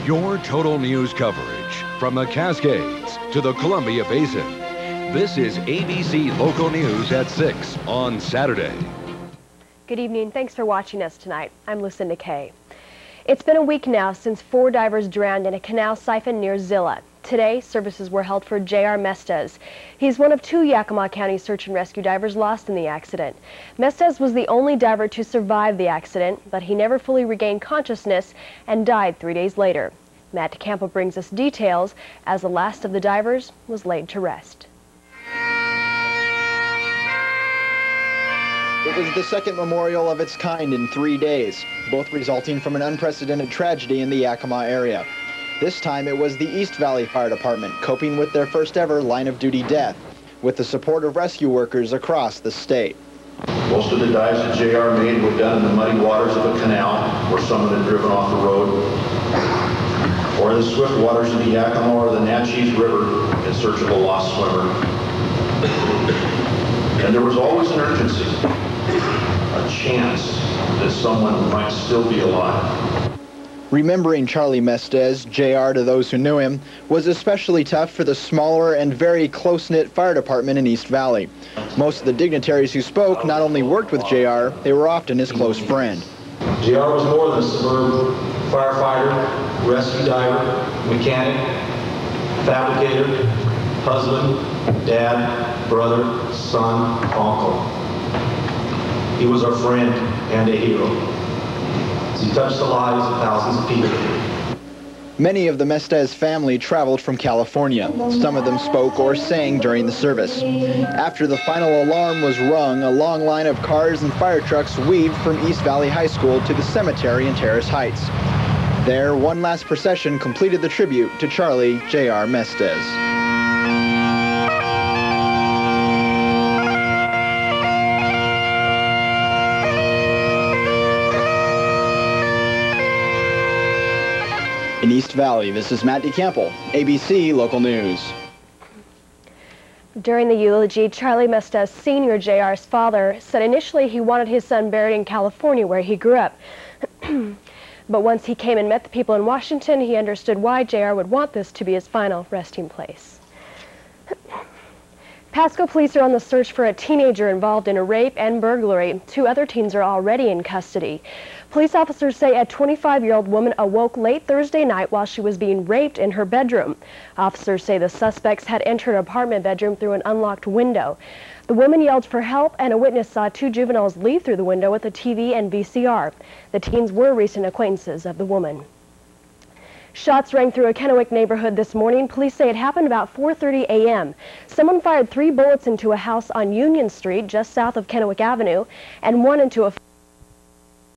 Your total news coverage from the Cascades to the Columbia Basin. This is ABC Local News at 6 on Saturday. Good evening. Thanks for watching us tonight. I'm Lucinda Kay. It's been a week now since 4 divers drowned in a canal siphon near Zillah. Today, services were held for J.R. Mestez. He's one of 2 Yakima County search and rescue divers lost in the accident. Mestez was the only diver to survive the accident, but he never fully regained consciousness and died 3 days later. Matt DeCampo brings us details as the last of the divers was laid to rest. It was the second memorial of its kind in 3 days, both resulting from an unprecedented tragedy in the Yakima area. This time it was the East Valley Fire Department coping with their first ever line-of-duty death, with the support of rescue workers across the state. Most of the dives that JR made were done in the muddy waters of a canal where someone had driven off the road, or the swift waters of the Yakima or the Natchez River in search of a lost swimmer. And there was always an urgency, a chance that someone might still be alive. Remembering Charlie Mestez, JR to those who knew him, was especially tough for the smaller and very close-knit fire department in East Valley. Most of the dignitaries who spoke not only worked with JR, they were often his close friend. JR was more than a suburban firefighter, rescue diver, mechanic, fabricator, husband, dad, brother, son, uncle. He was our friend and a hero. He touched the lives of thousands of people. Many of the Mestez family traveled from California. Some of them spoke or sang during the service. After the final alarm was rung, a long line of cars and fire trucks weaved from East Valley High School to the cemetery in Terrace Heights. There, one last procession completed the tribute to Charlie J.R. Mestez. In East Valley, this is Matt DeCampo, ABC Local News. During the eulogy, Charlie Mestez Sr., JR's father, said initially he wanted his son buried in California where he grew up. But once he came and met the people in Washington, he understood why JR would want this to be his final resting place. Pasco police are on the search for a teenager involved in a rape and burglary. 2 other teens are already in custody. Police officers say a 25-year-old woman awoke late Thursday night while she was being raped in her bedroom. Officers say the suspects had entered an apartment bedroom through an unlocked window. The woman yelled for help, and a witness saw 2 juveniles leave through the window with a TV and VCR. The teens were recent acquaintances of the woman. Shots rang through a Kennewick neighborhood this morning. Police say it happened about 4:30 a.m. Someone fired 3 bullets into a house on Union Street, just south of Kennewick Avenue, and 1 into a